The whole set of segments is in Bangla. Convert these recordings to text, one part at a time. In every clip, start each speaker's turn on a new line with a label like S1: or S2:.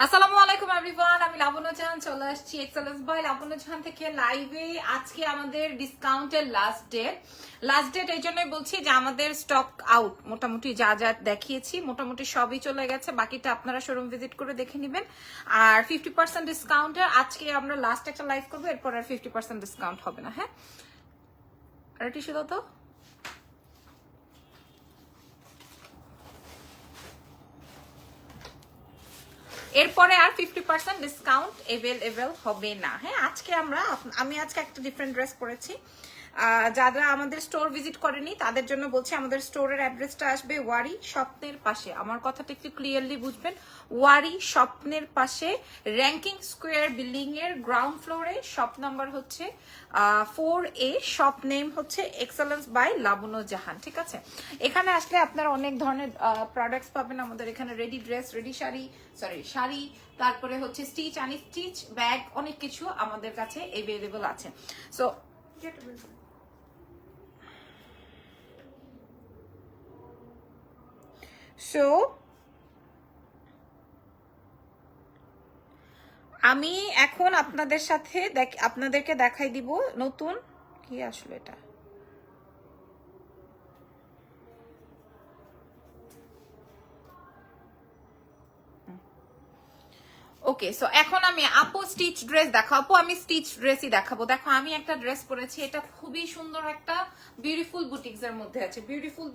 S1: আসসালামু আলাইকুম এভরিওয়ান, আমি লাবণ্য জাহান চলে আসছি এক্সেলেন্স বাই লাবণ্য জাহান থেকে লাইভে। আজকে আমাদের ডিসকাউন্টের লাস্ট ডেট এই জন্যই বলছি যে আমাদের স্টক আউট, মোটামুটি যা যা দেখিয়েছি মোটামুটি সবই চলে গেছে, বাকিটা আপনারা শোরুম ভিজিট করে দেখে নেবেন। আর 50% ডিসকাউন্টের আজকে আমরা লাস্ট একটা লাইভ করবো, এরপর আর 50% ডিসকাউন্ট হবে না। হ্যাঁ, আর টিস্যু দাও তো। এরপরে আর 50% ডিসকাউন্ট এভেলেবল হবে না। হ্যাঁ, আমি আজকে একটা ডিফারেন্ট ড্রেস পরেছি। যারা আমাদের স্টোর ভিজিট করেনি তাদের জন্য বলছি, আমাদের স্টোরের অ্যাড্রেসটা আসবে ওয়ারি স্বপ্নের পাশে। আমার কথাটা একটু ক্লিয়ারলি বুঝবেন। ওয়ারি স্বপ্নের পাশে র্যাঙ্কিং স্কোয়ার বিল্ডিং এর গ্রাউন্ড ফ্লোরে, শপ নাম্বার হচ্ছে 4A, শপ নেম হচ্ছে এক্সেলেন্স বাই লাবণ্য জাহান। ঠিক আছে, এখানে আসলে আপনারা অনেক ধরনের প্রোডাক্টস পাবেন। আমাদের এখানে রেডি ড্রেস, রেডি শাড়ি, তারপরে হচ্ছে স্টিচ, আনস্টিচ, ব্যাগ, অনেক কিছু আমাদের কাছে এভেলেবল আছে। সো আমি এখন আপনাদেরকে দেখাই দিব নতুন কি আসলে এটা। ওকে, সো এখন আমি আপু স্টিচ ড্রেস দেখাবো। আমি স্টিচ ড্রেসই দেখাবো। দেখো, আমি একটা ড্রেস পরেছি, এটা খুবই সুন্দর, একটা বিউটিফুল বুটিক্স এর মধ্যে আছে। বিউটিফুল,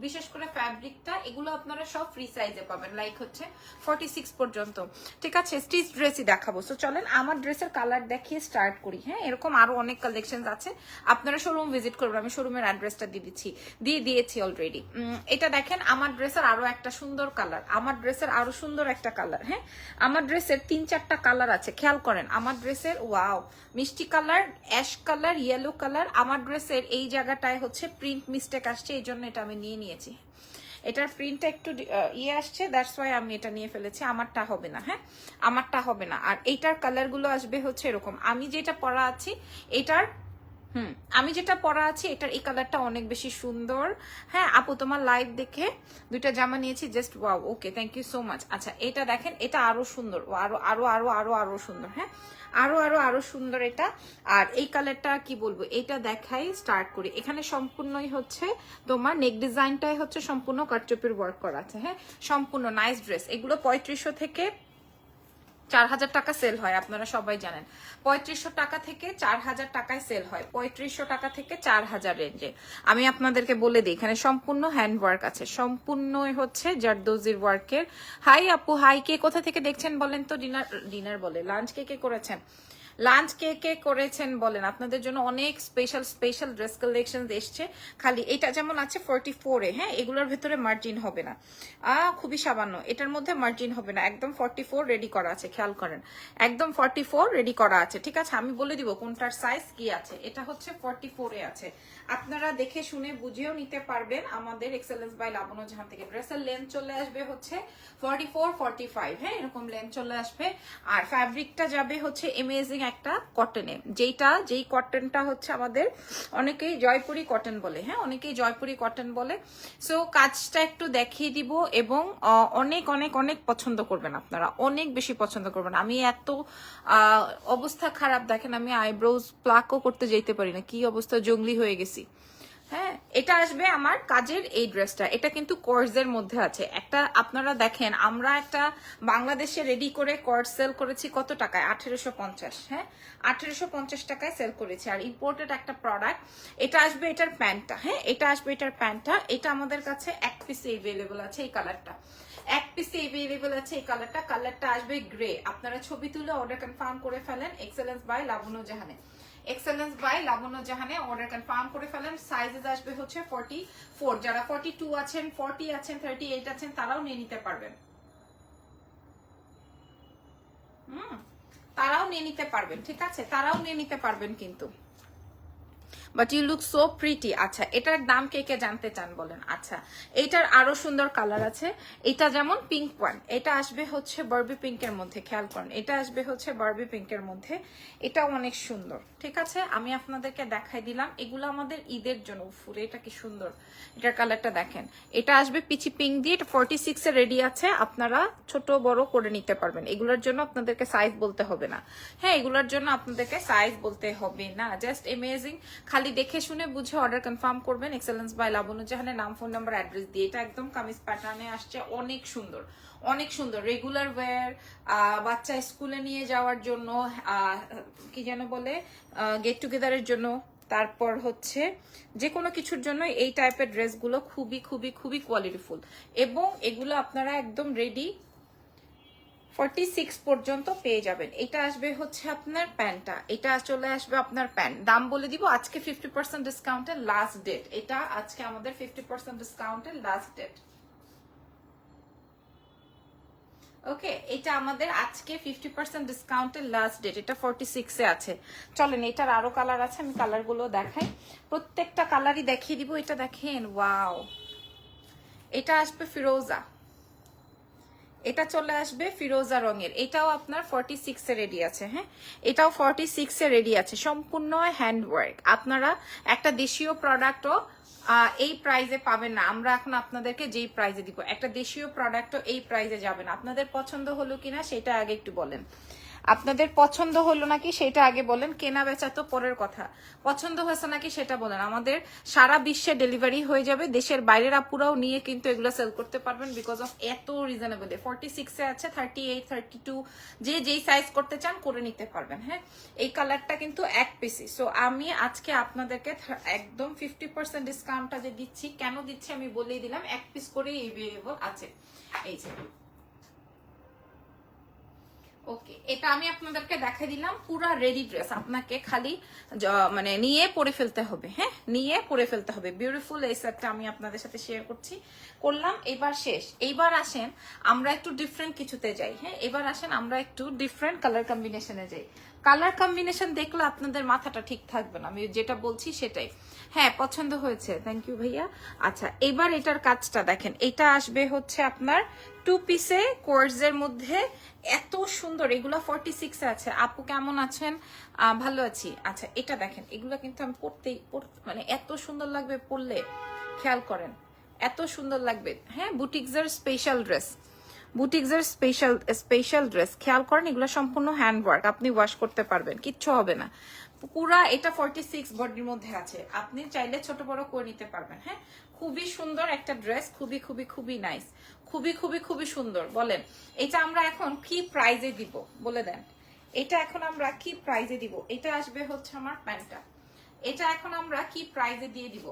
S1: বিশেষ করে ফ্যাব্রিকটা, এগুলো আপনারা সব ফ্রি সাইজে পাবেন, লাইক হচ্ছে 46 পর্যন্ত। ঠিক আছে, স্টিচ ড্রেসই দেখাবো। সো চলেন আমার ড্রেসের কালার দেখিয়ে স্টার্ট করি। হ্যাঁ, এরকম আরো অনেক কালেকশন আছে, আপনারা শোরুম ভিজিট করবেন। আমি শোরুমের অ্যাড্রেসটা দিয়েছি অলরেডি। এটা দেখেন, আমার ড্রেসের আরো একটা সুন্দর কালার, আমার ড্রেসের আরো সুন্দর একটা কালার। হ্যাঁ, আমার ড্রেসের 3-4টা কালার আছে, খেয়াল করেন। আমার ড্রেসের ওয়াও, মিষ্টি colour, ash colour, yellow colour. আমার ড্রেসের এই জায়গাটায় হচ্ছে প্রিন্ট মিস্টেক আসছে, এই জন্য এটা আমি নিয়েছি। এটার প্রিন্টটা একটু আসছে, দ্যাটস ওয়াই আমি এটা নিয়ে ফেলেছি। আমারটা হবে না। হ্যাঁ, আমারটা হবে না। আর এইটার কালার গুলো আসবে হচ্ছে এরকম। আমি যেটা পরা আছি এটার এই কালারটা অনেক বেশি সুন্দর। হ্যাঁ আপু, তোমার লাইভ দেখে দুইটা জামা নিয়েছি, just wow. Okay, thank you so much. আচ্ছা, এটা দেখেন, এটা আরো সুন্দর, আরো সুন্দর। হ্যাঁ, আরো সুন্দর এটা। আর এই কালারটা কি বলবো, এটা দেখাই স্টার্ট করি। এখানে সম্পূর্ণই হচ্ছে তোমার নেক ডিজাইনটাই হচ্ছে সম্পূর্ণ কাটচুপির ওয়ার্ক করা আছে। হ্যাঁ, সম্পূর্ণ নাইস ড্রেস। এগুলো 3500 থেকে 4000 টাকা সেল হয়, আপনারা সবাই জানেন। 3500 টাকা থেকে 4000 টাকায় সেল হয়, 3500 টাকা থেকে 4000 রেঞ্জে। আমি আপনাদেরকে বলে দিই, এখানে সম্পূর্ণ হ্যান্ড ওয়ার্ক আছে, সম্পূর্ণ হচ্ছে জারদোজির ওয়ার্কের। হাই আপু, হাই। কে কোথা থেকে দেখছেন বলেন তো? ডিনার বলে, লাঞ্চ কে করেছেন? লাঞ্চ কে করেছেন বলেন। আপনাদের জন্য অনেক স্পেশাল ড্রেস কালেকশন এসছে। খালি এটা যেমন আছে 44-এ। হ্যাঁ, এগুলোর ভেতরে মার্জিন হবে না, খুবই সামান্য। এটার মধ্যে মার্জিন হবে না, একদম 44 রেডি করা আছে, খেয়াল করেন, একদম 44 রেডি করা আছে। ঠিক আছে, আমি বলে দিব কোনটার সাইজ কি আছে। এটা হচ্ছে 44-এ আছে, আপনারা দেখে শুনে বুঝেও নিতে পারবেন আমাদের এক্সেলেন্স বাই লাবণ্য জাহান থেকে। ড্রেসের লেন্থ চলে আসবে হচ্ছে 44-45। হ্যাঁ, এরকম লেন্থ চলে আসবে। আর ফ্যাব্রিকটা যাবে হচ্ছে এমেজিং একটা কটনে, যেই কটনটা হচ্ছে আমাদের অনেকেই জয়পুরি কটন বলে। হ্যাঁ, অনেকেই জয়পুরি কটন বলে। সো কাজটা একটু দেখিয়ে দিব, এবং অনেক অনেক অনেক পছন্দ করবেন, আপনারা অনেক বেশি পছন্দ করবেন। আমি এত অবস্থা খারাপ, দেখেন আমি আইব্রোজ প্লাকও করতে যেতে পারি না, কি অবস্থা, জঙ্গলি হয়ে গেছি। হ্যাঁ, এটা আসবে আমার কাজের এই ড্রেসটা। এটা কিন্তু কর্সের মধ্যে আছে একটা। আপনারা দেখেন, আমরা একটা বাংলাদেশে রেডি করে কর্স সেল করেছি কত টাকায়? 1850। হ্যাঁ, 1850 টাকায় সেল করেছি। আর ইম্পোর্টেড একটা প্রোডাক্ট। এটা আসবে এটার প্যান্টটা। হ্যাঁ, এটা আসবে এটার প্যান্টটা। এটা আমাদের কাছে এক পিসে এভেলেবল আছে, এই কালারটা এক পিসে এভেলেবল আছে। এই কালারটা আসবে গ্রে। আপনারা ছবি তুলে অর্ডার কনফার্ম করে ফেলেন এক্সেলেন্স বাই লাবণ্য জাহানে। এক্সেলেন্স বাই লাবণ্য জাহানে অর্ডার কনফার্ম করে ফেলেন। সাইজেস আসবে হচ্ছে 44। যারা 42 আছেন, 40 আছেন, 38 আছেন, তারাও নিয়ে নিতে পারবেন। তারাও নিয়ে নিতে পারবেন। ঠিক আছে, তারাও নিয়ে নিতে পারবেন কিন্তু। But you look so pretty. আচ্ছা, এটার দাম কে কে জানতে চান বলেন। আচ্ছা, এইটার আরো সুন্দর কালার আছে। এটা যেমন পিঙ্ক ওয়ান, এটা আসবে হচ্ছে বারবি পিঙ্কের মধ্যে, খেয়াল করেন, এটা আসবে হচ্ছে বারবি পিঙ্কের মধ্যে, এটাও অনেক সুন্দর। ঠিক আছে, আমি আপনাদেরকে দেখাই দিলাম, এগুলো আমাদের ঈদের জন্য। ফুরে এটা কি সুন্দর, এটার কালারটা দেখেন। এটা আসবে পিচি পিঙ্ক দিয়ে, এটা 46 এ রেডি আছে, আপনারা ছোট বড় করে নিতে পারবেন। এগুলোর জন্য আপনাদেরকে সাইজ বলতে হবে না। হ্যাঁ, এগুলোর জন্য আপনাদেরকে সাইজ বলতে হবে না। জাস্ট অ্যামেজিং, খালি দেখে শুনে বুঝে অর্ডার কনফার্ম করবেন। এক্সেলেন্স বাই লাবণ্য জাহানের নাম, ফোন নাম্বার, অ্যাড্রেস দিয়ে। এটা একদম কামিজ প্যাটার্নে আসছে, অনেক সুন্দর, অনেক সুন্দর। রেগুলার ওয়্যার, বাচ্চা স্কুলে নিয়ে যাওয়ার জন্য, কি যেন বলে, গেট টুগেদারের জন্য, তারপর হচ্ছে যে কোনো কিছুর জন্য এই টাইপের ড্রেসগুলো খুবই খুবই খুবই কোয়ালিটিফুল। এবং এগুলো আপনারা একদম রেডি 46 পর্যন্ত পেয়ে যাবেন। এটা আসবে হচ্ছে আপনার প্যান্টটা, এটা চলে আসবে আপনার প্যান্ট। দাম বলে দিব আজকে 50% ডিসকাউন্টের লাস্ট ডেট। এটা আজকে আমাদের 50% ডিসকাউন্টের লাস্ট ডেট। ওকে, এটা আমাদের আজকে 50% ডিসকাউন্টের লাস্ট ডেট। এটা 46 এ আছে। চলেন, এটার আরো কালার আছে, আমি কালারগুলো দেখাই, প্রত্যেকটা কালারই দেখিয়ে দিব। এটা দেখেন, ওয়াও, এটা আসবে ফিরোজা, এটা চলে আসবে ফিরোজা রঙের। এটাও আপনার 46 এ রেডি আছে। হ্যাঁ, এটাও 46 এ রেডি আছে, সম্পূর্ণ হ্যান্ডওয়ার্ক। আপনারা একটা দেশীয় প্রোডাক্টও এই প্রাইজে পাবেন না। আমরা এখন আপনাদেরকে যেই প্রাইজে দিব, একটা দেশীয় প্রোডাক্টও এই প্রাইজে যাবে না। আপনাদের পছন্দ হলো কিনা সেটা আগে একটু বলেন। আপনাদের পছন্দ হলো নাকি সেটা আগে বলেন। কেনা বেচা তো পরের কথা, পছন্দ হয়েছে নাকি সেটা বলেন। আমাদের সারা বিশ্বে ডেলিভারি হয়ে যাবে, দেশের বাইরের আপুরাও নিয়ে কিন্তু এগুলো সেল করতে পারবেন, বিকজ অফ এত রিজনেবল। 46 এ আছে, 38, 32, যে যেই সাইজ করতে চান করে নিতে পারবেন। হ্যাঁ, এই কালারটা কিন্তু এক পিসি। সো আমি আজকে আপনাদেরকে একদম 50% ডিসকাউন্টটা যে দিচ্ছি, কেন দিচ্ছি আমি বলেই দিলাম, এক পিস করেই এভেলেবল আছে। এই যে, ওকে, এটা আমি আপনাদেরকে দেখাই দিলাম, পুরা রেডি ড্রেস। আপনাকে খালি মানে নিয়ে পরে ফেলতে হবে। হ্যাঁ, নিয়ে পরে ফেলতে হবে। বিউটিফুল এই সেটটা আমি আপনাদের সাথে শেয়ার করলাম। এবার শেষ। এইবার আসেন আমরা একটু ডিফারেন্ট কিছুতে যাই। হ্যাঁ, এবার আসেন আমরা একটু ডিফারেন্ট কালার কম্বিনেশনে যাই। কালার কম্বিনেশন দেখলে আপনাদের মাথাটা ঠিক থাকবে না, আমি যেটা বলছি সেটাই। হ্যাঁ, পছন্দ হয়েছে, থ্যাংক ইউ ভাইয়া। আচ্ছা, এবার এটার কাজটা দেখেন। এটা আসবে হচ্ছে আপনার 2 পিসে কোর্সের মধ্যে, এত সুন্দর। এগুলো 46 এ আছে। আপু কেমন আছেন? ভালো আছি। আচ্ছা, এটা দেখেন, এগুলো কিন্তু আমি মানে এত সুন্দর লাগবে পরলে, খেয়াল করেন, এত সুন্দর লাগবে। হ্যাঁ, বুটিক্সের স্পেশাল ড্রেস, বুটিক্সের স্পেশাল ড্রেস, খেয়াল করেন, এগুলো সম্পূর্ণ হ্যান্ডওয়ার্ক, আপনি ওয়াশ করতে পারবেন, কিচ্ছু হবে না। পুরা এটা 46 বডির মধ্যে আছে, আপনি চাইলে ছোট বড় করে নিতে পারবেন। হ্যাঁ, খুবই সুন্দর একটা ড্রেস, খুবই খুবই খুবই নাইস, খুবই খুবই খুবই সুন্দর। বলেন, এটা আমরা এখন কি প্রাইজে দিব বলে দেন। এটা এখন আমরা কি প্রাইজে দিব? এটা আসবে হচ্ছে আমার প্যান্টটা, এটা এখন আমরা কি প্রাইজে দিয়ে দিব?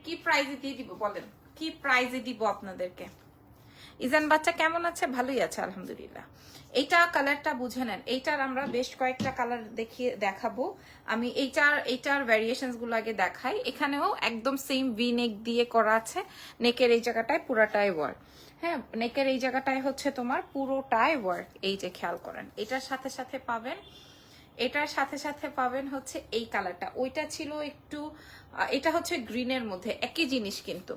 S1: কি প্রাইজে দিয়ে দিব বলেন, কি প্রাইজে দিব আপনাদেরকে? ইজান বাচ্চা কেমন আছে? ভালোই আছে আলহামদুলিল্লাহ। এইটা কালারটা বুঝে নেন। এইটার আমরা বেশ কয়েকটা কালার দেখাবো। আমি এইটার ভ্যারিয়েশনস গুলো আগে দেখাই। এখানেও একদম সেম ভি নেক দিয়ে করা আছে, নেকের এই জায়গাটায় পুরাটাই ওয়ার্ক। হ্যাঁ, নেকের এই জায়গাটায় হচ্ছে তোমার পুরোটাই ওয়ার্ক। এই যে খেয়াল করেন, এটার সাথে সাথে পাবেন, এটার সাথে সাথে পাবেন হচ্ছে এই কালারটা। ওইটা ছিল একটু, এটা হচ্ছে গ্রিনের মধ্যে, একই জিনিস কিন্তু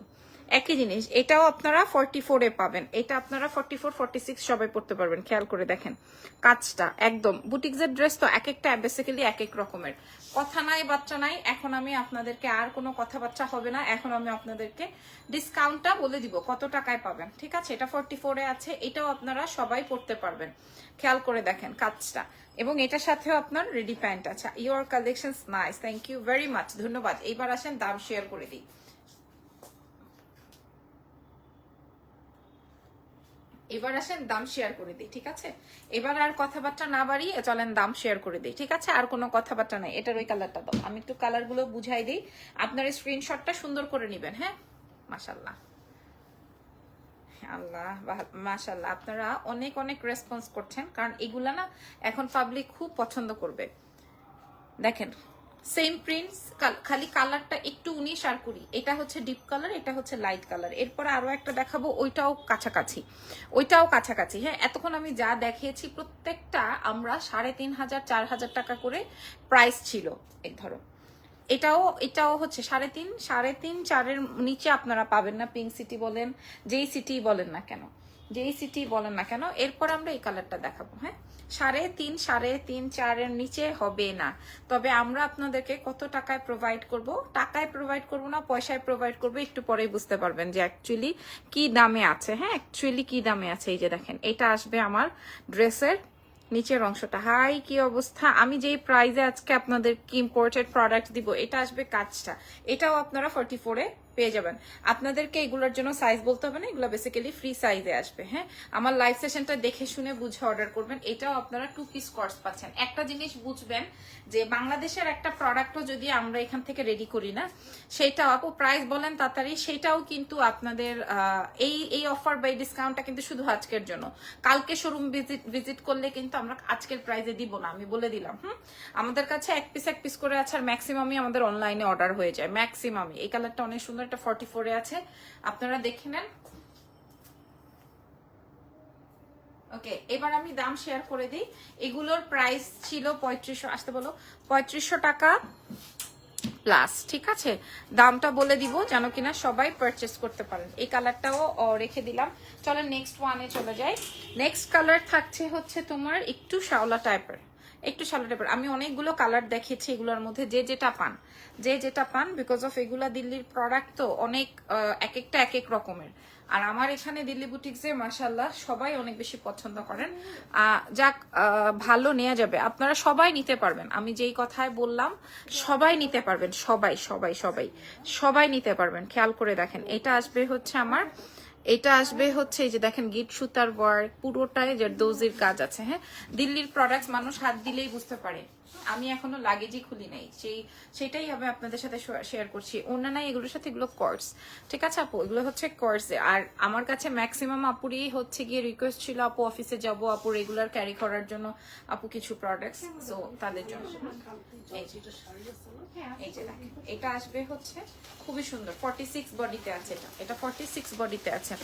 S1: একই জিনিস। এটাও আপনারা 44 এ পাবেন। এটা আপনারা 44, 46 সবাই পড়তে পারবেন। খেয়াল করে দেখেন কাজটা, একদম বুটিক্সের ড্রেস তো এক একটা বেসিক্যালি এক এক রকমের। কথা নাই বাচ্চা নাই, এখন আমি আপনাদেরকে আর কোনো কথাবার্তা হবে না, এখন আমি আপনাদেরকে ডিসকাউন্টটা বলে দিব কত টাকায় পাবেন। ঠিক আছে, এটা 44 এ আছে, এটাও আপনারা সবাই পড়তে পারবেন। খেয়াল করে দেখেন কাজটা, এবং এটার সাথেও আপনার রেডি প্যান্ট আছে। Your collections nice, thank you very much, ধন্যবাদ। এইবার আসেন দাম শেয়ার করে দিই। এবার আসেন দাম শেয়ার করে দিই। ঠিক আছে, এবার আর কথাবার্তা না বাড়িয়ে চলেন দাম শেয়ার করে দিই। ঠিক আছে, আর কোনো কথাবার্তা নাই। এটার ওই কালারটা দাও, আমি একটু কালারগুলো বুঝাই দিই, আপনার স্ক্রিনশটটা সুন্দর করে নেবেন। হ্যাঁ, মাশাল্লাহ, আল্লাহ মাশাল্লাহ, আপনারা অনেক অনেক রেসপন্স করছেন, কারণ এগুলা না এখন পাবলিক খুব পছন্দ করবে। দেখেন সেম প্রিন্টস, খালি কালারটা একটু 19 আর 20। এটা হচ্ছে ডিপ কালার, এটা হচ্ছে লাইট কালার। এরপরে আরো একটা দেখাবো, ওইটাও কাছাকাছি, ওইটাও কাছাকাছি। হ্যাঁ, এতক্ষণ আমি যা দেখিয়েছি প্রত্যেকটা আমরা 3500 4000 টাকা করে প্রাইস ছিল। এই ধরো এটাও হচ্ছে 3.5 4-এর নিচে আপনারা পাবেন না। পিঙ্ক সিটি বলেন, যেই সিটি বলেন না কেন, যেই সিটি বলেন না কেন। এরপর আমরা এই কালারটা দেখাবো। হ্যাঁ, 3.5 4-এর নিচে হবে না। তবে আমরা আপনাদেরকে কত টাকায় প্রোভাইড করব, টাকায় প্রোভাইড করব না, পয়সায় প্রোভাইড করব, একটু পরেই বুঝতে পারবেন যে অ্যাকচুয়ালি কি দামে আছে। হ্যাঁ, অ্যাকচুয়ালি কি দামে আছে। এই যে দেখেন, এটা আসবে আমার ড্রেসের নিচের অংশটা। হাই, কি অবস্থা! আমি যেই প্রাইজে আজকে আপনাদের কি ইম্পোর্টেড প্রোডাক্ট দিব, এটা আসবে কাজটা। এটাও আপনারা 44-এ পেয়ে যাবেন। আপনাদেরকে এগুলোর জন্য সাইজ বলতে হবে না, এগুলো বেসিক্যালি ফ্রি সাইজে আসবে। হ্যাঁ, আমার লাইভ সেশনটা দেখে শুনে বুঝে অর্ডার করবেন। এটাও আপনারা 2 পিস কর্স পাচ্ছেন। একটা জিনিস বুঝবেন যে বাংলাদেশের একটা প্রোডাক্টও যদি আমরা এখান থেকে রেডি করি না, সেটাও আপু প্রাইস বলেন তাড়াতাড়ি, সেটাও কিন্তু আপনাদের এই অফার বা এই ডিসকাউন্টটা কিন্তু শুধু আজকের জন্য। কালকে শোরুম ভিজিট করলে কিন্তু আমরা আজকের প্রাইসে দিব না, আমি বলে দিলাম। আমাদের কাছে এক পিস করে আছে, আর ম্যাক্সিমামই আমাদের অনলাইনে অর্ডার হয়ে যায়, ম্যাক্সিমামই। এই কালারটা অনেক সুন্দর, একটা 44-এ আছে, আপনারা দেখে নেন। ওকে, এবার আমি দাম শেয়ার করে দিই। এগুলোর প্রাইস ছিল 3500, আসতে বলো, 3500 টাকা প্লাস। ঠিক আছে, দামটা বলে দিব যেন কিনা সবাই পারচেস করতে পারেন। এই কালারটাও রেখে দিলাম। চলো নেক্সট ওয়ানে চলে যাই। নেক্সট কালার থাকছে হচ্ছে তোমার একটু শ্যাওলা টাইপের, আমি অনেকগুলো কালার দেখিয়েছি, এগুলোর মধ্যে যে যেটা পান বিকজ অফ এগুলা দিল্লির প্রোডাক্ট, তো অনেক এক একটা এক এক রকমের। আর আমার এখানে দিল্লি বুটিক্সে মাশাআল্লাহ সবাই অনেক বেশি পছন্দ করেন। যাক, ভালো নেওয়া যাবে, আপনারা সবাই নিতে পারবেন। আমি যেই কথায় বললাম সবাই নিতে পারবেন, সবাই সবাই সবাই সবাই নিতে পারবেন। খেয়াল করে দেখেন, এটা আসবে হচ্ছে আমার, এটা আসবে হচ্ছে এই যে দেখেন গিট সুতার ওয়ার্ক, পুরোটাই জারদৌজির কাজ আছে। হ্যাঁ, দিল্লির প্রোডাক্টস মানুষ হাত দিলেই বুঝতে পারে। আমি এখনো লাগেজই খুলি নাই, সেটাই আমি আপনাদের সাথে শেয়ার করছি। অন্য নাই, এগুলোর সাথে এগুলো কোর্স। ঠিক আছে আপু, এগুলো হচ্ছে কোর্স। আর আমার কাছে ম্যাক্সিমাম আপুরই হচ্ছে গিয়ে রিকোয়েস্ট ছিল, আপু অফিসে যাব, আপু রেগুলার ক্যারি করার জন্য, আপু কিছু প্রোডাক্টস, সো তাদের জন্য। এই যে দেখেন, এটা আসবে হচ্ছে খুবই সুন্দর, 46 বডিতে আছে। এটা 46 বডিতে আছে।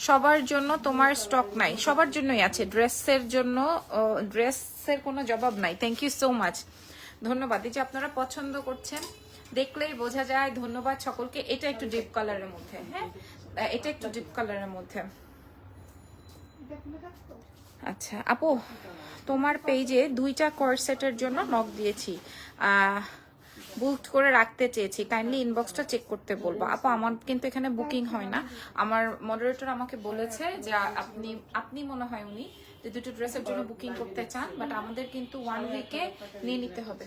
S1: সবার জন্য তোমার স্টক নাই, সবার জন্যই আছে। ড্রেসের জন্য ড্রেসের কোনো জবাব নাই। থ্যাংক ইউ সো মাচ, ধন্যবাদ। এই যে আপনারা পছন্দ করছেন, দেখলেই বোঝা যায়। ধন্যবাদ সকলকে। এটা একটু ডিপ কালারের মধ্যে, হ্যাঁ, এটা একটু ডিপ কালারের মধ্যে। আচ্ছা আপু, তোমার পেজে 2টা কোর্সেটের জন্য নক দিয়েছি, বুক করে রাখতে চেয়েছি, কাইন্ডলি ইনবক্সটা চেক করতে বলবো। আপু আমার কিন্তু এখানে বুকিং হয় না, আমার মডারেটর আমাকে বলেছে যে আপনি মনে হয় উনি যে 2টো ড্রেসের জন্য বুকিং করতে চান, বাট আমাদের কিন্তু 1 উইকে নিয়ে নিতে হবে।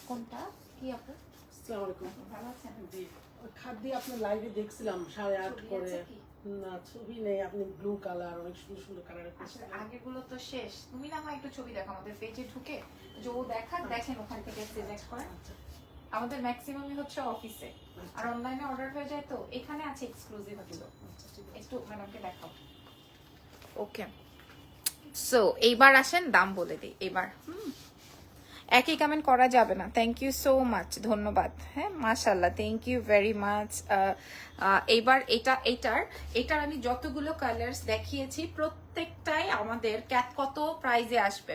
S1: কোনটা কি আপু? ভালো আছেন?
S2: খাদ্য আপনার লাইভে দেখছিলাম 8:30 করে। না ছবি নেই, আপনি ব্লু কালার অনেক সুন্দর সুন্দর কালারের
S1: আসলে আগেগুলো তো শেষ। তুমি না হয় একটু ছবি দেখো আমাদের পেজে ঢুকে, যে ও দেখেন ওখান থেকে সিলেক্ট করে। আমাদের ম্যাক্সিমামই হচ্ছে অফিসে, আর অনলাইনে অর্ডার হয়ে যায়, তো এখানে আছে এক্সক্লুসিভ গুলো। একটু ম্যাডামকে দেখাও। ওকে, সো এইবার আসেন দাম বলে দিই। এবার একই কমেন্ট করা যাবে না। থ্যাংক ইউ সো মাচ, ধন্যবাদ। হ্যাঁ মাশাআল্লাহ, থ্যাংক ইউ ভেরি মাচ। এইবার এটার আমি যতগুলো কালার্স দেখিয়েছি প্রত্যেকটাই আমাদের কত প্রাইজে আসবে।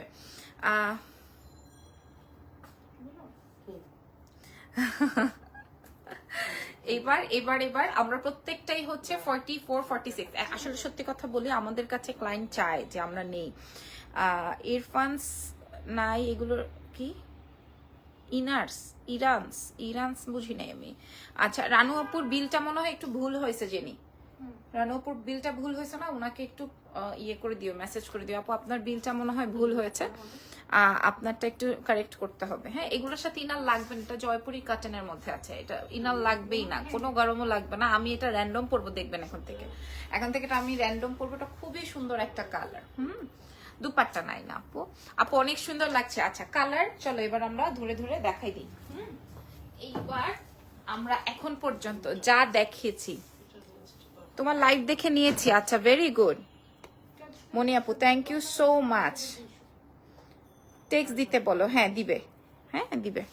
S1: এবার আমরা প্রত্যেকটাই হচ্ছে 44 46। আসলে সত্যি কথা বলি, আমাদের কাছে ক্লায়েন্ট চায় যে আমরা নেই। ইরফানস নাই, এগুলো কি ইরানস বুঝি নাই আমি। আচ্ছা, রানু আপুর বিলটা মনে হয় একটু ভুল হয়েছে। জেনি, রানু আপুর বিলটা ভুল হয়েছে না, ওনাকে একটু ইয়ে করে দিও, মেসেজ করে দিও। আপু আপনার বিলটা মনে হয় ভুল হয়েছে, আপনারটা একটু কারেক্ট করতে হবে। হ্যাঁ, এগুলোর সাথে ইনার লাগবে না, এটা জয়পুরি কাটেনের মধ্যে আছে, এটা ইনার লাগবেই না, কোনো গরমও লাগবে না। আমি এটা র্যান্ডম পরবো, দেখবেন এখন থেকে এটা আমি র্যান্ডম পরবো। এটা খুবই সুন্দর একটা কালার। দুপাট্টা নাই না আপু অনেক সুন্দর লাগছে। আচ্ছা কালার, চলো এবার আমরা ধরে ধরে দেখাই দিই। এইবার আমরা এখন পর্যন্ত যা দেখিয়েছি, তোমার লাইভ দেখে নিয়েছি। আচ্ছা, ভেরি গুড মনি আপু, thank you so much. Text দিতে বলো, হ্যাঁ দিবে, হ্যাঁ দিবে।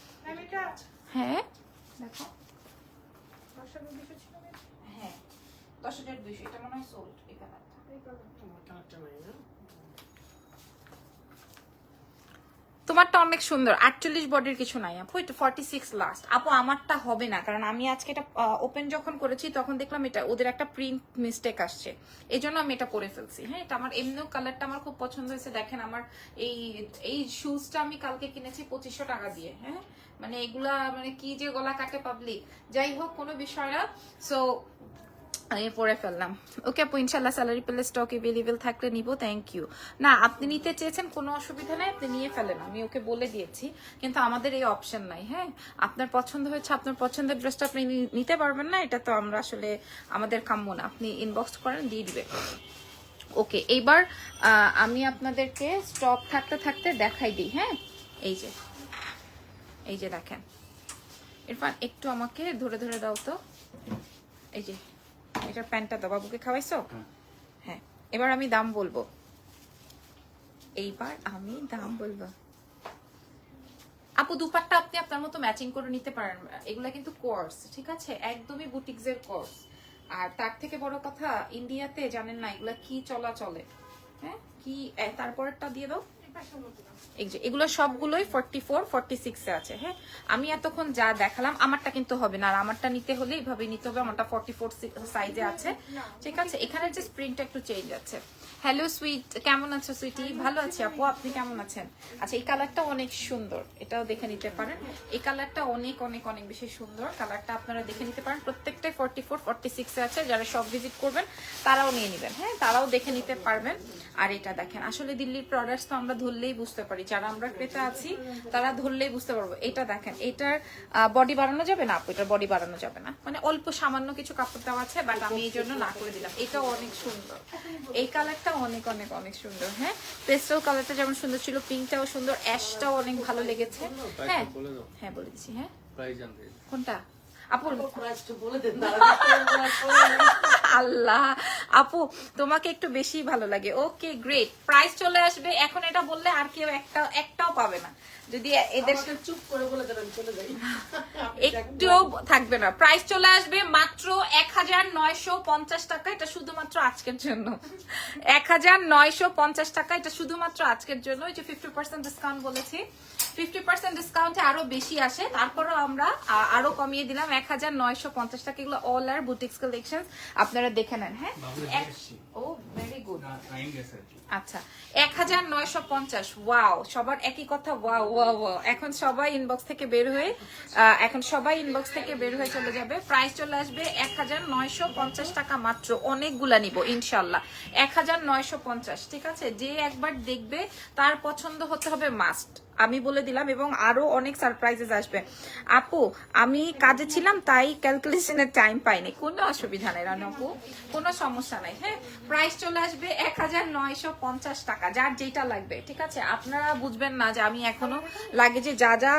S1: হ্যাঁ দেখো 10,200 ছিল না? হ্যাঁ 10,200, এটা মনে হয় সোল্ড এই কালারটা।
S2: আমার কালারটা নাই না।
S1: তোমারটা অনেক সুন্দর, 48 বডির কিছু নাই আপু, এটা 46 লাস্ট আপু। আমারটা হবে না, কারণ আমি আজকে এটা ওপেন যখন করেছি তখন দেখলাম এটা ওদের একটা প্রিন্ট মিস্টেক আসছে, এই জন্য আমি এটা করে ফেলছি। হ্যাঁ, এটা আমার এমনিও কালারটা আমার খুব পছন্দ হয়েছে। দেখেন আমার এই শুজটা আমি কালকে কিনেছি 2500 টাকা দিয়ে। হ্যাঁ, মানে এগুলা মানে কি যে গলা কাটে পাবলিক, যাই হোক কোনো বিষয় না। সো আমি পরে ফেললাম। ওকে আপু, ইনশাল্লাহ স্যালারি পেলে স্টক এভেলেবেল থাকলে নিব। Thank you. না আপনি নিতে চেয়েছেন, কোনো অসুবিধা নাই, আপনি নিয়ে ফেলেন, আমি ওকে বলে দিয়েছি, কিন্তু আমাদের এই অপশন নাই। হ্যাঁ, আপনার পছন্দ হয়েছে, আপনার পছন্দের ড্রেসটা আপনি নিতে পারবেন না, এটা তো আমরা আসলে আমাদের কাম্য না। আপনি ইনবক্স করেন, দিয়ে দিবে। ওকে, এইবার আমি আপনাদেরকে স্টক থাকতে থাকতে দেখাই দিই। হ্যাঁ, এই যে দেখেন, ইরফান একটু আমাকে ধরে ধরে দাও তো। এই যে এটার প্যান্টটা দাও, বাবুকে খাওয়াইছো? হ্যাঁ, এবার আমি দাম বলবো। আপু দুপাট্টা আপনি আপনার মতো ম্যাচিং করে নিতে পারেন, এগুলা কিন্তু কোর্স, ঠিক আছে, একদমই বুটিক্সের কোর্স। আর তার থেকে বড় কথা, ইন্ডিয়াতে জানেন না এগুলা কি চলে। হ্যাঁ, কি তারপরেরটা দিয়ে দাও। এই যে এগুলো সবগুলোই 44, 46 এ আছে। হ্যাঁ, আমি এতক্ষণ যা দেখালাম, আমারটা কিন্তু হবে না, আর আমারটা নিতে হলে এইভাবে নিতে হবে। আমারটা 44 সাইজে আছে, ঠিক আছে। এখানে যে প্রিন্টটা একটু চেঞ্জ আছে। হ্যালো সুইট, কেমন আছো সুইটি? ভালো আছি আপু, আপনি কেমন আছেন? আচ্ছা, এই কালারটা অনেক সুন্দর, এটাও দেখে নিতে পারেন। এই কালারটা অনেক অনেক অনেক বেশি সুন্দর, কালারটা আপনারা দেখে নিতে পারেন। প্রত্যেকটাই 44, 46 এ আছে। যারা সব ভিজিট করবেন তারাও নিয়ে নেবেন। হ্যাঁ, তারাও দেখে নিতে পারবেন। আর এটা দেখেন, আসলে দিল্লির প্রোডাক্টস তো আমরা ধরলেই বুঝতে পারি, যারা আমরা ক্রেতা আছি তারা ধরলেই বুঝতে পারবো। এটা দেখেন, এটার বডি বাড়ানো যাবে না আপু, এটার বডি বাড়ানো যাবে না, মানে অল্প সামান্য কিছু কাপড় দেওয়া আছে, বাট আমি এই জন্য না করে দিলাম। এটাও অনেক সুন্দর, এই কালারটা অনেক অনেক অনেক সুন্দর। হ্যাঁ, পেস্টেল কালারটা যেমন সুন্দর ছিল, পিঙ্কটাও সুন্দর, অ্যাশটাও অনেক ভালো লেগেছে। হ্যাঁ হ্যাঁ বলে দিচ্ছি। হ্যাঁ, কোনটা আপু? আল্লাহ আপু, তোমাকে একটু বেশি ভালো লাগে। ওকে গ্রেট, প্রাইস চলে আসবে এখন। এটা বললে আর কেউ একটাও পাবে না, যদি এদের
S2: চুপ করে বলে দেবেন চলে যাই,
S1: একটুও থাকবে না। প্রাইস চলে আসবে মাত্র 1950 টাকা, এটা শুধুমাত্র আজকের জন্য। 1950 টাকা, এটা শুধুমাত্র আজকের জন্য। এই যে 50% ডিসকাউন্ট বলেছি, 50% ডিসকাউন্টে আরো বেশি আসে, তারপরও আমরা আরো কমিয়ে দিলাম 1950 টাকা। এগুলো অল আর বুটিক্স কালেকশন, আপনারা দেখে নেন। হ্যাঁ, ও ভেরি গুড। আচ্ছা, 1950। ওয়াও, সবার একই কথা, ওয়াও ওয়াও ওয়াও। এখন সবাই ইনবক্স থেকে বের হয়ে চলে যাবে। প্রাইস চলে আসবে 1950 টাকা মাত্র। অনেকগুলা নিব ইনশাল্লাহ। 1950, ঠিক আছে। যে একবার দেখবে তার পছন্দ হতে হবে মাস্ট, আমি বলে দিলাম। এবং আরো অনেক সারপ্রাইজেস আসবে। আপু আমি কাজে ছিলাম, তাই ক্যালকুলেশনের টাইম পাইনি। কোনো অসুবিধা নেই রানু আপু, কোনো সমস্যা নাই। হ্যাঁ, প্রাইস চলে আসবে 1950 টাকা, যার যেটা লাগবে, ঠিক আছে। আপনারা বুঝবেন না যে আমি এখনো লাগে যে যা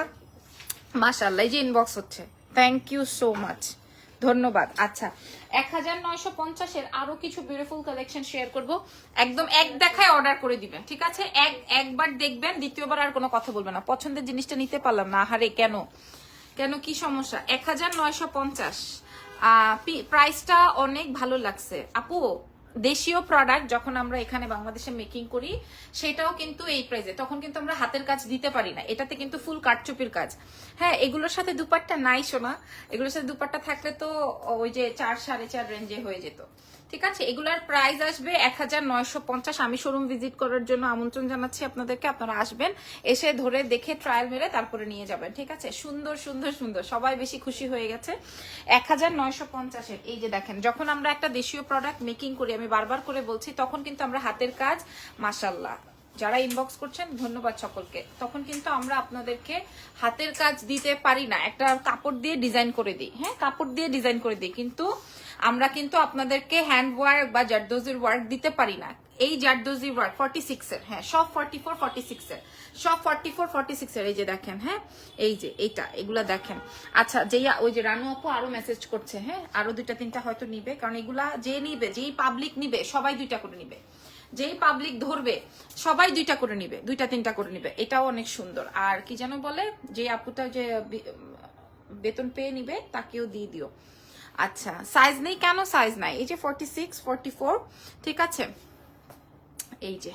S1: মাশাআল্লাহ, এই যে ইনবক্স হচ্ছে, থ্যাংক ইউ সো মাচ, ধন্যবাদ। আচ্ছা, 1950 এর আরো কিছু বিউটিফুল কালেকশন শেয়ার করব। একদম এক দেখায় অর্ডার করে দিবেন, ঠিক আছে। একবার দেখবেন, দ্বিতীয়বার আর কোনো কথা বলবেন না। পছন্দের জিনিসটা নিতে পারলাম না, আহারে কেন কি সমস্যা? 1950 প্রাইসটা অনেক ভালো লাগছে আপু। দেশীয় প্রোডাক্ট যখন আমরা এখানে বাংলাদেশে মেকিং করি, সেটাও কিন্তু এই প্রাইসে, তখন কিন্তু আমরা হাতের কাজ দিতে পারি না। এটাতে কিন্তু ফুল কারচুপির কাজ। হ্যাঁ, এগুলোর সাথে দুপাট্টা নাই শোনা, এগুলোর সাথে দুপাট্টা থাকলে তো ওই যে 4, 4.5 রেঞ্জে হয়ে যেত, ঠিক আছে। এগুলার প্রাইস আসবে 1950। আমি শোরুম ভিজিট করার জন্য আমন্ত্রণ জানাচ্ছি আপনাদেরকে, আপনারা আসবেন, এসে ধরে দেখে ট্রায়াল মেরে তারপরে নিয়ে যাবেন, ঠিক আছে। সুন্দর সুন্দর সুন্দর, সবাই বেশি খুশি হয়ে গেছে। 1950 এই যে দেখেন, যখন আমরা একটা দেশীয় প্রোডাক্ট মেকিং করি, আমি বারবার করে বলছি, তখন কিন্তু আমরা হাতের কাজ, মাশাআল্লাহ যারা ইনবক্স করছেন ধন্যবাদ সকলকে, তখন কিন্তু আমরা আপনাদেরকে হাতের কাজ দিতে পারি না, একটা কাপড় দিয়ে ডিজাইন করে দিই। হ্যাঁ, কাপড় দিয়ে ডিজাইন করে দিই, কিন্তু আমরা কিন্তু আপনাদেরকে হ্যান্ড ওয়ার্ক বা জারদোজির ওয়ার্ক দিতে পারি না। এই জারদোজি ওয়ার্ক 46 এর, হ্যাঁ সব 44, 46 এর, সব 44, 46 এর। এই যে দেখেন, হ্যাঁ এই যে এগুলা দেখেন। আচ্ছা, ওই যে রানু আপু আরো মেসেজ করছে, হ্যাঁ আরো 2-3টা হয়তো নিবে, কারণ এগুলা যে নিবে, যেই পাবলিক নিবে সবাই 2টা করে নিবে। যেই পাবলিক ধরবে সবাই 2টা করে নিবে, 2টা 3টা করে নিবে। এটাও অনেক সুন্দর। আর কি যেন বলে, যে আপুটা যে বেতন পেয়ে নিবে তাকেও দিয়ে দিও। আচ্ছা, সাইজ নেই কেন? সাইজ নাই, এই যে 46, 44, ঠিক আছে। এই যে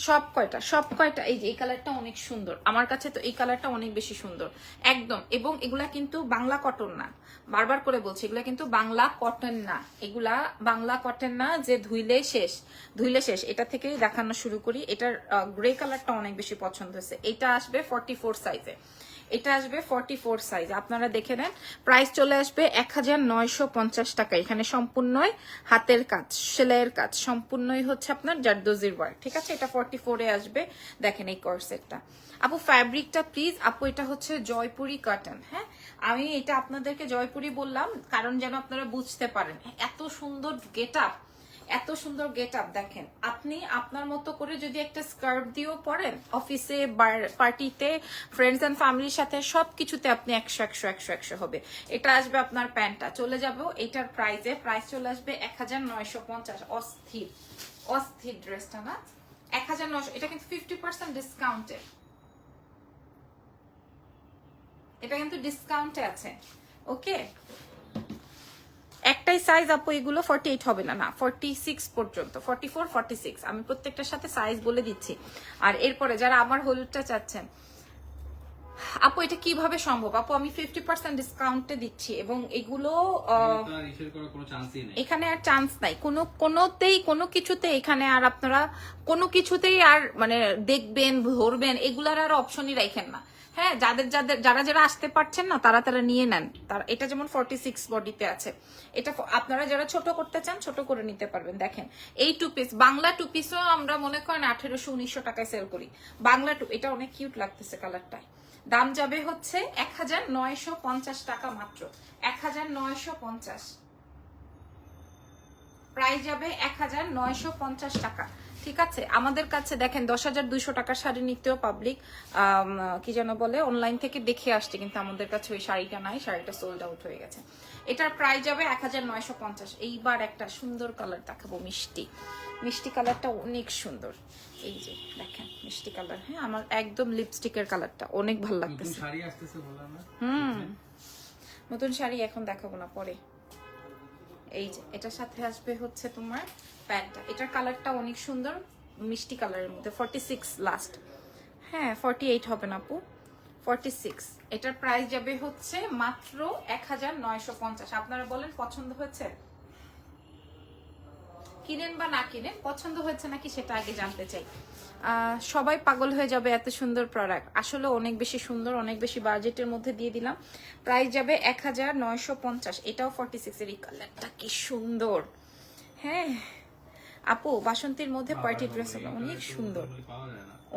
S1: সব কয়টা এই যে এই কালারটা অনেক সুন্দর, আমার কাছে তো এই কালারটা অনেক বেশি সুন্দর একদম। এবং এগুলা কিন্তু বাংলা কটন না, বারবার করে বলছি, এগুলা কিন্তু বাংলা কটন না, এগুলা বাংলা কটন না যে ধুইলে শেষ। এটা থেকেই দেখানো শুরু করি। এটার গ্রে কালারটা অনেক বেশি পছন্দ হয়েছে। এটা আসবে 44 সাইজে, এটা আসবে 44 সাইজ, আপনারা দেখে নেন। প্রাইস চলে আসবে 1950 টাকা। এখানে সম্পূর্ণই হাতের কাজ, সেলাইয়ের কাজ, সম্পূর্ণই হচ্ছে আপনার জারদোজির ওয়ার্ক, ঠিক আছে। এটা 44 এ আসবে। দেখেন এই কর্সেটটা আপু, ফ্যাব্রিকটা প্লিজ আপু, এটা হচ্ছে জয়পুরি কটন। হ্যাঁ, আমি এটা আপনাদেরকে জয়পুরি বললাম কারণ যেন আপনারা বুঝতে পারেন। এত সুন্দর গেট আপ, এত সুন্দর গেট আপ। দেখেন আপনি আপনার মতো করে যদি একটা স্কার্ট দিয়েও পরেন, অফিসে, পার্টিতে, ফ্রেন্ডস এন্ড ফ্যামিলির সাথে, সবকিছুতে আপনি 100 হবে। এটা আসবে আপনার প্যান্টটা, চলে যাবো এটার প্রাইস চলে আসবে 1950। অস্থির অস্থির ড্রেসটা না, 1900। এটা কিন্তু 50% ডিসকাউন্টে, এটা কিন্তু ডিসকাউন্টে আছে। ওকে, একটাই সাইজ আপু, এগুলো 48 হবে না, না 46 পর্যন্ত, 44, 46 আমি প্রত্যেকটার সাথে সাইজ বলে দিচ্ছি। আর এরপরে যারা আমার হলুদটা চাচ্ছেন, আপু এটা কিভাবে সম্ভব? আপু আমি 50% ডিসকাউন্টে দিচ্ছি এবং এগুলো এখানে আর চান্স নাই, কোনো কিছুতে এখানে আর আপনারা কোনো কিছুতেই আর মানে দেখবেন, ধরবেন, এগুলার আর অপশনই রাখেন না। হ্যাঁ, যারা আসতে পারছেন না তারা নিয়ে নেন। এটা যেমন 46 বডিতে আছে, এটা আপনারা যারা ছোট করতে চান ছোট করে নিতে পারবেন। দেখেন এই 2 পিস, বাংলা 2 পিসও আমরা মনে করেন 1800-1900 টাকায় সেল করি। বাংলা 2, এটা অনেক কিউট লাগতেছে কালারটায়। দাম যাবে হচ্ছে 1950 টাকা মাত্র, 1950। প্রাইস যাবে 1950 টাকা, ঠিক আছে। আমাদের কাছে দেখেন 10,200 টাকার শাড়ি নিতেও পাবলিক কি যেন বলে, অনলাইন থেকে দেখে আসছে, কিন্তু আমাদের কাছে ওই শাড়িটা নাই, শাড়িটা সোল্ড আউট হয়ে গেছে। এটার প্রাইস যাবে 1950। এইবার একটা সুন্দর কালার দেখাবো, মিষ্টি কালারটা অনেক সুন্দর। এই যে দেখেন মিষ্টি কালার, হ্যাঁ আমার একদম লিপস্টিকের কালারটা অনেক ভালো লাগতেছে। নতুন শাড়ি এখন দেখাবো না, পরে। এই যে এটার সাথে আসবে হচ্ছে তোমার প্যান্টটা, এটার কালারটা অনেক সুন্দর, মিষ্টি কালারের মধ্যে। 46 লাস্ট, হ্যাঁ 48 হবে না আপু, 46। এটার প্রাইস যাবে হচ্ছে মাত্র 1950। আপনারা বলেন পছন্দ হয়েছে? কিনেন বা না কিনেন, পছন্দ হয়েছে নাকি সেটা আগে জানতে চাই। সবাই পাগল হয়ে যাবে, এত সুন্দর প্রোডাক্ট, আসলে অনেক বেশি সুন্দর, অনেক বেশি বাজেটের মধ্যে দিয়ে দিলাম। প্রাইস যাবে 1950। এটাও 46 এর। এই কালারটা কি সুন্দর। হ্যাঁ আপু, বাসন্তীর মধ্যে পার্টি ড্রেস হলো অনেক সুন্দর,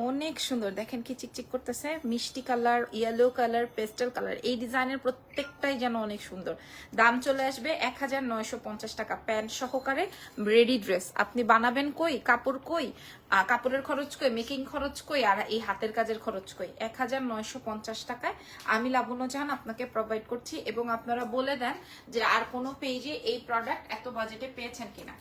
S1: অনেক সুন্দর। দেখেন কি চিকচিক করতেছে, মিষ্টি colour, yellow colour, pastel colour, এই ডিজাইনের প্রত্যেকটাই যেন অনেক সুন্দর। দাম চলে আসবে 1950 টাকা, প্যান্ট সহকারে রেডি ড্রেস। আপনি বানাবেন কই, কাপড় কই, কাপড়ের খরচ কই, মেকিং খরচ কই, আর এই হাতের কাজের খরচ কই? 1950 টাকায় আমি লাবণ্য জাহান আপনাকে প্রোভাইড করছি। এবং আপনারা বলে দেন যে আর কোনো পেজে এই প্রোডাক্ট এত বাজেটে পেয়েছেন কিনা,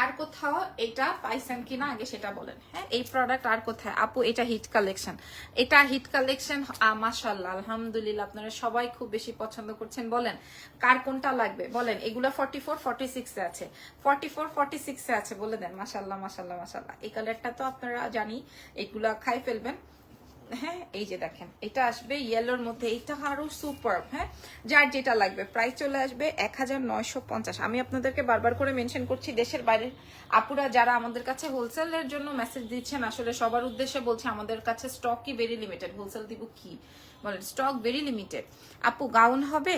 S1: আর কোথাও এটা পাইছেন কিনা আগে সেটা বলেন। হ্যাঁ, এই প্রোডাক্ট আর কোথায়? আপু এটা হিট কালেকশন, এটা হিট কালেকশন, মাশাআল্লাহ আলহামদুলিল্লাহ, আপনারা সবাই খুব বেশি পছন্দ করছেন। বলেন কার কোনটা লাগবে বলেন। এগুলো 44, 46 এ আছে, 44, 46 এ আছে, বলে দেন। মাশাআল্লাহ মাশাআল্লাহ মাশাআল্লাহ। এই কালারটা তো আপনারা জানি এগুলা খাই ফেলবেন। হ্যাঁ এই যে দেখেন এটা আসবে ইয়েলোর মধ্যে, এটা আরো সুপার। হ্যাঁ, যার যেটা লাগবে প্রাইস চলে আসবে 1950। আমি আপনাদেরকে বারবার করে মেনশন করছি, দেশের বাইরে আপুরা যারা আমাদের কাছে হোলসেলের জন্য মেসেজ দিচ্ছেন, আসলে সবার উদ্দেশ্যে বলছি, আমাদের কাছে স্টকই ভেরি লিমিটেড। হোলসেল দিব কি বলেন, স্টক ভেরি লিমিটেড। আপু গাউন হবে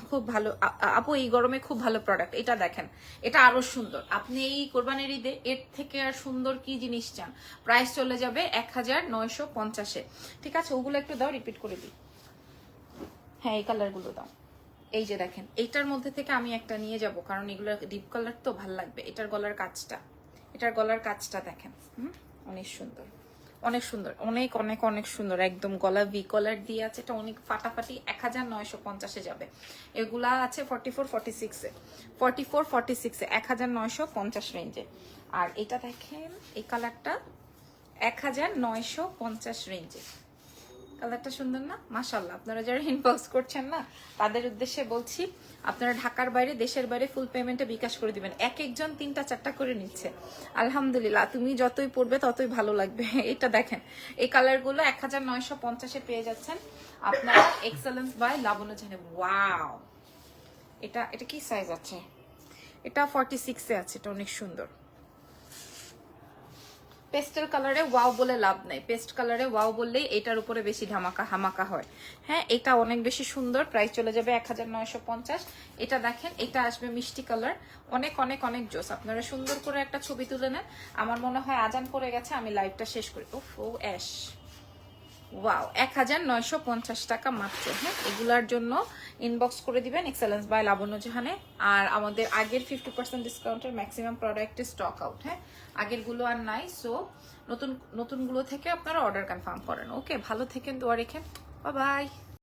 S1: খুব ভালো, আপু এই গরমে খুব ভালো প্রোডাক্ট। এটা দেখেন, এটা আরো সুন্দর। আপনি এই কোরবানির ঈদে এর থেকে আর সুন্দর কি জিনিস চান? প্রাইস চলে যাবে 1950-এ, ঠিক আছে। ওগুলো একটু দাও, রিপিট করে দিই। হ্যাঁ এই কালার গুলো দাও। এই যে দেখেন এইটার মধ্যে থেকে আমি একটা নিয়ে যাব, কারণ এগুলো ডিপ কালার তো ভাল লাগবে। এটার গলার কাজটা দেখেন, অনেক সুন্দর, অনেক সুন্দর, অনেক অনেক অনেক সুন্দর, একদম গলা ভি কলার দিয়ে আছে, এটা অনেক ফাটাফাটি। 1950-এ যাবে। এগুলা আছে 44, 46-এ, 44, 46-এ, 1950 রেঞ্জে। আর এটা দেখেন এই কালারটা 1950 রেঞ্জে। কালারটা সুন্দর না? মাশাআল্লাহ। আপনারা যারা ইনবক্স করছেন না, তাদের উদ্দেশ্যে বলছি, আপনারা ঢাকার বাইরে, দেশের বাইরে ফুল পেমেন্টে বিকাশ করে দিবেন। এক একজন 3টা 4টা করে নিচ্ছে। আলহামদুলিল্লাহ, তুমি যতই পড়বে ততই ভালো লাগবে। এটা দেখেন, এই কালারগুলো 1950-এ পেয়ে যাচ্ছেন আপনারা, excellence by Labonno Jahan. Wow, এটা এটা কি সাইজ আছে? এটা 46-এ আছে, এটা অনেক সুন্দর। পেস্টেল কালারে ওয়াও বলে লাভ নাই, পেস্ট কালারে ওয়াও বললেই এটার উপরে বেশি ধামাকা হামাকা হয়। হ্যাঁ, এটা অনেক বেশি সুন্দর, প্রাইস চলে যাবে 1950। এটা দেখেন, এটা আসবে মিষ্টি কালার, অনেক অনেক অনেক জোস। আপনারা সুন্দর করে একটা ছবি তুলে নেন। আমার মনে হয় আজান পড়ে গেছে, আমি লাইভটা শেষ করি। ও অ্যাশ, ওয়াও, 1950 টাকা মাত্র। হ্যাঁ, এগুলার জন্য ইনবক্স করে দিবেন এক্সেলেন্স বাই লাবণ্য জাহানে। আর আমাদের আগের 50% ডিসকাউন্টের ম্যাক্সিমাম প্রোডাক্টের স্টক আউট। হ্যাঁ, আগেরগুলো আর নাই, সো নতুনগুলো থেকে আপনারা অর্ডার কনফার্ম করেন। ওকে, ভালো থেকেন, দোয়া রেখেন, বাই বাই।